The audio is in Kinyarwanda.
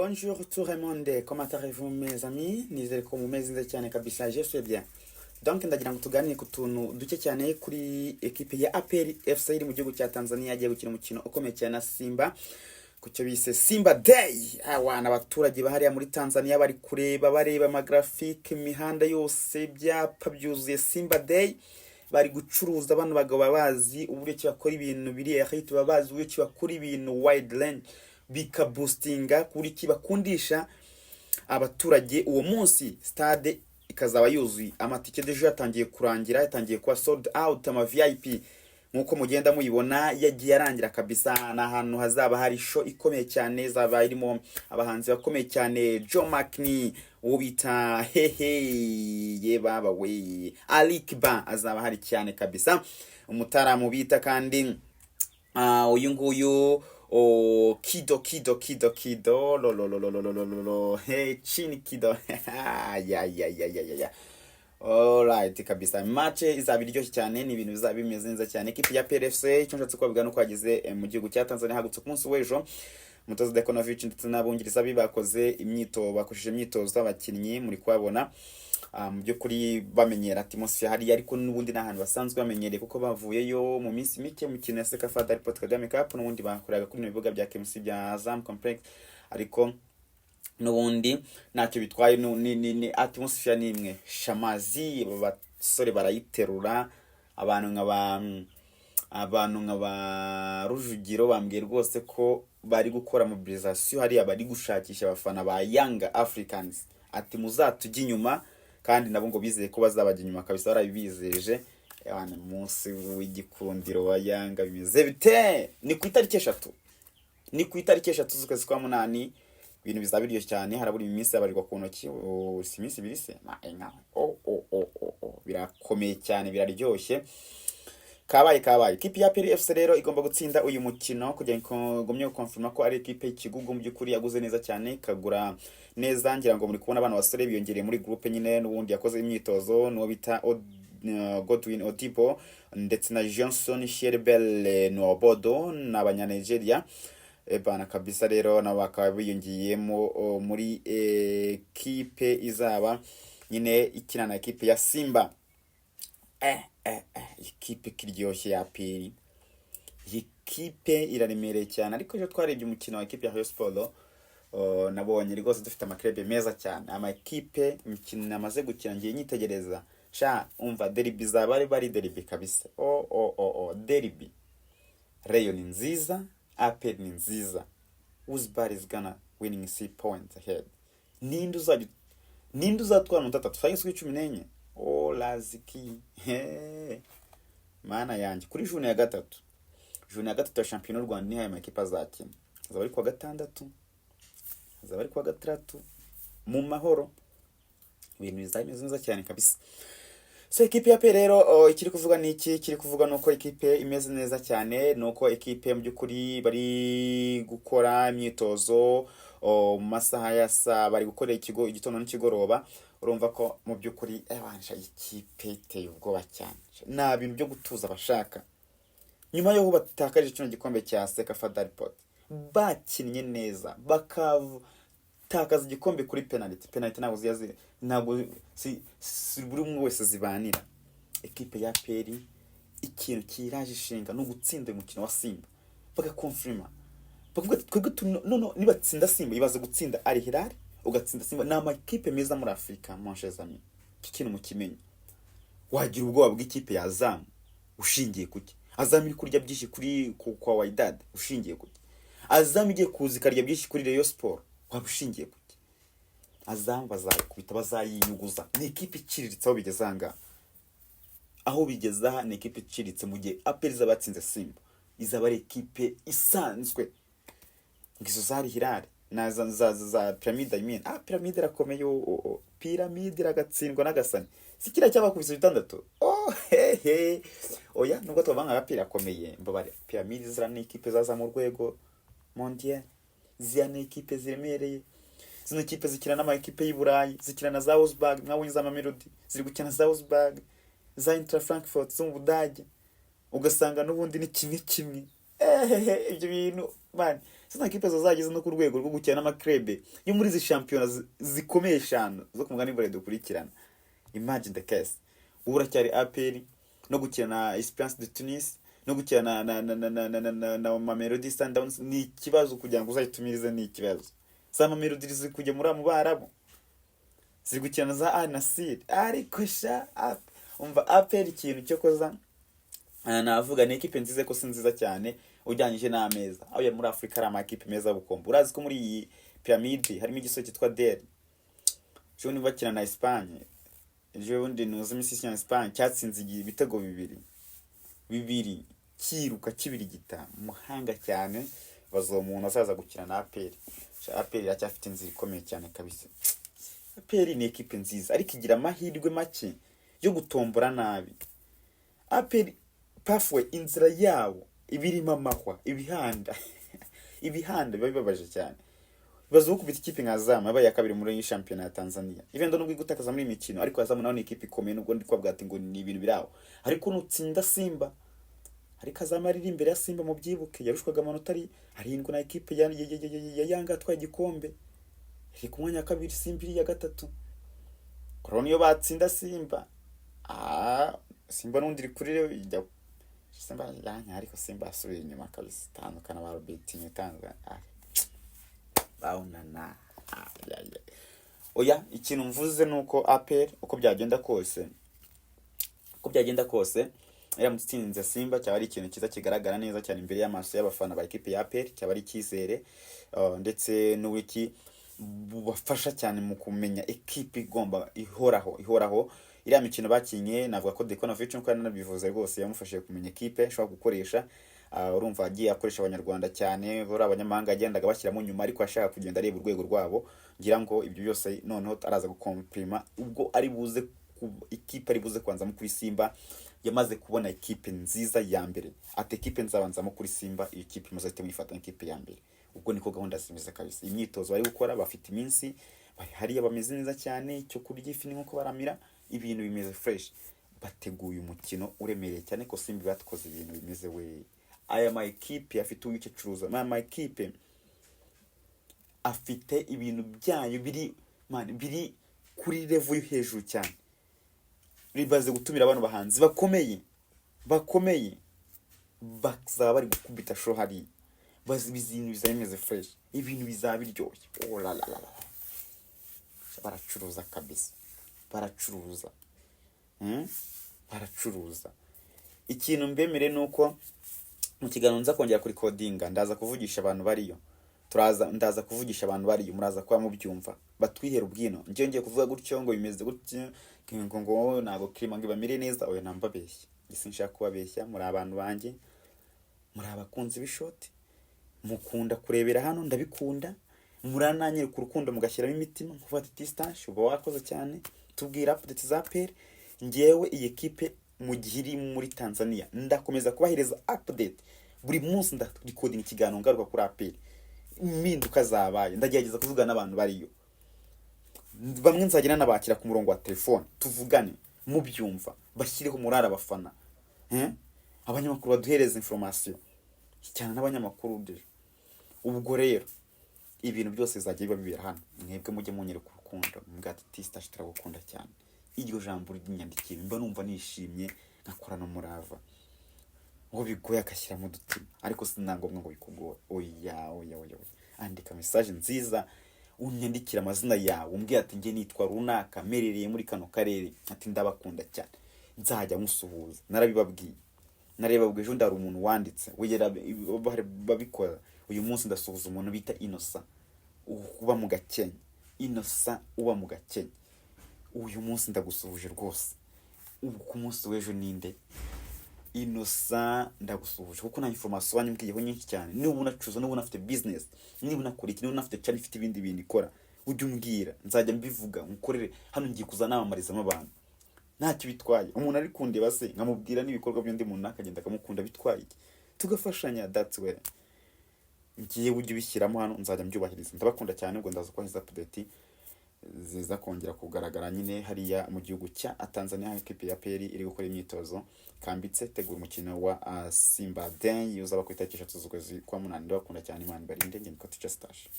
Bonjour tout le monde, comment allez-vous mes amis? Nizere ko mumeze neza cyane kabisa, je suis bien. Donc ndagira ngo tuganire ku tuntu duke cyane kuri equipe ya APR FC iri mu gihugu cya Tanzania yagiye gukina umukino ukomeye cyane na Simba kucyo bise Simba Day. Awana abaturage bahariya muri Tanzania bari kureba bareba amagraphique imihanda yose byapa byuzuye Simba Day. Bari gucuruza abantu bagabo bazi uburyo ki bakora ibintu biri hit, babazi uburyo ki bakora ibintu wide land bika boostinga kuri ki bakundisha abaturage uwo munsi. Stade ikazaba yuzuye, amatike deje yatangiye kurangira, yatangiye kuba sold out, ama VIP nkuko mugenda muyibona yagiye arangira kabisa. Na ahantu hazaba hari show ikomeye cyane, zaba irimo abahanzi bakomeye cyane, Joe Makni uwo bita hehe ye baba we Alikba azaba hari cyane kabisa, umutaramu bita kandi uyu nguyu kido lo hey chini kido ya. Alright kabisa, match izaba iryoshye cyane, ni ibintu bizaba bimeze neza cyane. Equipe ya PRFC icyo nshatse kuvuga no kwagize mu gihugu cya Tanzania hagutse ku munsi w'ejo. Umutoza Dekonovic ndetse n'abungiriza bakoze imyitozo, bakoresheje imyitozo abakinnyi muri kwabona mu byo kuri bamenyera atmosphere hari, ariko n'ubundi n'ahantu basanzwe bamenyereye kuko bavuyeyo mu minsi mike mu kintu ya Sekafa Daripot Kagame Cup, n'ubundi bakoraga kuri ibibuga bya KMC bya Azam Complex, ariko n'ubundi ntacyo bitwaye. Ni atmosphere nimwe shamazi, abasore barayiterura, abantu nk'aba Rujugiro bambwiye rwose ko bari gukora mobilisation hariya, bari gushakisha abafana ba Young Africans ati muzatujya inyuma, kandi nabo ngo bizeye ko bazabajya inyuma kabisa, barabibizeje. Abana munsi w'igikundiro wa Yanga bimeze bite? Ni ku itariki 3 z'ukwezi kwa munani, ibintu bizaba biryoshye cyane. Harabura iminsi abarirwa ku ntoki, si iminsi ibiri se na enga. Birakomeye cyane, biraryoshye. Kabaye ikipe ya PRFC rero igomba gutsinda uyu mukino kugira ngo gomye confirma ko ari ikipe y'ikigugu mu by'ukuri yaguze neza cyane, kagura neza. Ngira ngo muri kubona abantu basore biyongereye muri groupe nyine, n'ubundi yakoze imyitozo n'uwo bita Godwin Odibo ndetse na Johnson Sherbel Nwobodo n'abanyanigeria. Bana kabisa rero nabo bakaba biyongiyemo muri equipe izaba nyine ikina na equipe ya Simba. Ikipe kiryoshye ya APR, ikipe iraremereye cyane. Ariko je twarebye umukino wa equipe ya Rayon Sport, nabonye rwose dufite amakrebe meza cyane. Ama equipe imikino namaze gukina ngiye nyitegereza, sha umva derby zabari bari derby kabisa. Derby Rayon ni nziza, APR ni nziza. Uzbari is gonna winning 3 points ahead. Ninde uzatwara mu 3 tufanye 14. Laziki mana yanjye kuri june ya gatatu ya champion Rwanda ni haya makipa zakina, azaba ari kwa gatandatu, azaba ari kwa gatandatu mu mahoro, ibintu bizameze neza cyane kabisa. So equipe ya PRFC rero ikiri kuvuga ni iki? Kiri kuvuga nuko equipe imeze neza cyane, nuko equipe mu by'ukuri bari gukora imyitozo mu masaha ya saa, bari gukorera igitondo n'ikigoroba. Urumva ko mu by'ukuri abansha ikipe iteye ubwoba cyane, nta bintu byo gutuza bashaka. Nyuma yo batakaje kino gikombe cya Sekafa Daripot, bakinnye neza bakatakaza igikombe kuri penalty ntabwo si buri umwe wese zibanira. Equipe ya PRFC ikintu kiraje ishinga no gutsinda umukino wa Simba, bagakonfirma bavuga twebwe nibatsinda Simba ibaze gutsinda Al Hilal, ugatsinda Simba. Na amakipe meza muri Afrika mon chers amis, kikintu mukimenye. Wagira ubwoba bw'ikipe ya Azam ushingiye kuki? Azam iri kurya byinshi kuri kwa Wydad ushingiye kuki? Azam igiye kuzikarya byinshi kuri Rayon Sport wabushingiye kuki? Azam bazakubita bazayinyuguza. Ni ikipe iciriritse aho bigezanga, aho bigeza ni ikipe iciriritse. Mu gihe APR zabatsinze Simba, izaba ari ikipe isanzwe ngizo zari Hilal na za Pyramide. Pyramide irakomeye, Pyramide iragatsindwa n'agasani, sikira cyabakubise 6. Oya nubwo tubanga APR irakomeye, mbabare Pyramide zira ni ikipe zaza mu rwego mondial, zia ni ikipe ziremereye. Zino ikipe zikina n'ama ekipe y'Iburayi, zikina na za Wolfsburg, mwabonye za Mamelodi ziri gukina za Wolfsburg, za Eintracht Frankfurt zo mu Budage, ugasanga n'ubundi ni kimwe. Ibyo bintu man Sina ekipe zazageze no ku rwego rwo gukina n'amakrebe yo muri izi shampiyona zikomeye eshanu zo ku mugani bare dukurikirana. Imagine the case. Uracyari APR no gukina na Esperance de Tunis no gukina na Mamelodi Sundowns ni ikibazo kugira ngo uzayitumirize ni ikibazo. Za Mamelodi ziri kujya muri mu Barabu. Ziri gukina za Al Nassr. Ariko sha umva APR ikintu cyo koza navuga ni ekipe nzize ko sinziza cyane ujyanyije n'ameza. Aho ya muri Afrika ari amakipe meza bukombe. Urazi ko muri iyi pyramide harimo igisozi cyitwa DER. Cyo niba bakina na Espagne. Ejo bundi nuzi imisi ya Espagne cyatsinze ibitego bibiri kiruka kibirigita muhanga cyane bazomuntu azaza gukina na APR. APR iracyafite inzira ikomeye cyane kabisa. APR ni ekipe nziza ariko igira amahirwe make yo gutombora nabi. APR pathway inzira yawo ibirimo amahwa ibihanda ibihanda bibabaje cyane. Bazo kubita ikipe nka Azam yabaye ya kabiri muri shampiyona ya Tanzania. Evendo nubwo igutakaza muri imikino ariko Azam naho ni ikipe ikomeye nubwo ndi kwabwa ati ngo ni ibintu biraho. Ariko nutsinda Simba ariko Azam ari imbere ya Simba mu byibuke yarushwaga amanota ari arindwi na ekipe ya Yanga atwaye igikombe. Iri ku mwanya kabiri Simba iri ya gatatu. Koroni yo batsinda Simba. Simba nundi iri kuri rero Simba yanya ariko Simba asubiye inyuma kabisa tandukana ba Robert Nyitanga. Baunana. Oya ikintu mvuze nuko APR uko byagenda kose yaramutsinze Simba cyaba ari ikintu kiza kigaragara neza cyane imbere y'amaso y'abafana ba ekipe ya APR cyaba ari kizere ndetse n'uwiki bubafasha cyane mu kumenya ekipe igomba ihoraho iriya mikino bakinye navuga ko Deconovic nko nanabivuze rwose yamufashije kumenya ekipe ashobora gukoresha urumva agiye akoresha abanyarwanda cyane bora abanyamahanga agendaga bashyiramo nyuma ariko ashaka kugenda areba urwego rwabo ngira ngo ibyo byose noneho araza gukomprima ubwo ari buze ekipe ari buze kwanzamo kuri Simba yamaze kubona ekipe nziza ya mbere ate ekipe nzabanzamo kuri Simba iyi ekipe imaze kwifata ekipe ya mbere ubwo niko gahunda zimeze kabisa imyitozo bari gukora bafite iminsi bari hariya bameze neza cyane cyo kurya ifi nko baramira ibintu bimeze fresh bateguye umukino uremereye cyane ko Simba batkoze ibintu bimeze we aya ma ekipe afite uwice curuza ma ekipe afite ibintu byayo biri kuri level yo hejuru cyane ribaze gutumira abantu bahanzi bakomeye bakazaba bari gukubita show hari bazi bizinu bizameze fresh ibintu bizabiryoshye baracuruza kabisa baracuruza ikintu mbemere nuko mu kiganiro nza kongera kuri codinga ndaza kuvugisha abantu bariyo ndaza kuvugisha abantu bariyo muraza kwa mubyumva batwihera ubwino ngiye kuvuga gutyo ngo bimeze gutyo ngo nago kirima ngo bamire neza oya nambabeshya gisinshaka kubabeshya muri abantu banjye muri abakunzi b'ishoti mukunda kurebera hano ndabikunda murananyere ku rukundo mugashyiramo imitima kuva Tistash uba wakoze cyane tubwira update za APR ngewe iyi ekipe mu gihiri muri Tanzania ndakomeza kubahereza update buri munsi recording ikiganiro ngaruka kuri APR impinduka zabaye ndagerageza kuvugana n'abantu bariyo bamwe nzagena nabakira ku murongo wa telefone tuvugane mubyumva bashyireho murara abafana abanyamakuru baduhereza information cyane n'abanyamakuru deje ubwo rero ibintu byose zagiye babibera hano mwebwe mujye munyere ku rukundo mbwati Tistash turagukunda cyane iryo jambo ry'inyandikire mba numva nishimye nakorana umurava ngo bigoye akashyira mu dutima ariko sinangomwe ngo bikugore oya andika message nziza unyandikira amazina yawe umbwiye ati nge nitwa runaka merereye muri kano karere ati ndabakunda cyane nzajya musuhuza narabibabwiye ejo ndari umuntu wanditse wegera babikora uyu munsi ndasuhuza umuntu bita Innocent uba mu Gakenke uyu munsi ndagusuhuje rwose ubu ku munsi w'ejo ninde Innocent ndagusuhuje kuko na information wanyibwiyeho nyinshi cyane niba unacuza niba unafite business niba unakora iki niba unafite cyane ifite ibindi bintu ikora ujye umbwira nzajya mbivuga mukorere hano ngiye kuzanamamarizamo abantu ntacyo bitwaye umuntu ari kundeba se nkamubwira n'ibikorwa by'undi muntu akagenda akamukunda bitwaye tugafashanya that's way ngiye ujye ubishyiramo hano nzajya mbyubahiriza ndabakunda cyane ngo ndaza kubahiza update ziza kongera kugaragara nyine hariya mu gihugu cya Tanzania. Ekipe ya APR iri gukora imyitozo kambitse tegura umukino wa Simba Day uzaba ku itariki 3 z'ukwezi kwa munani. Ndabakunda cyane, Imana ibarinde. Nge niko Teacher Stash.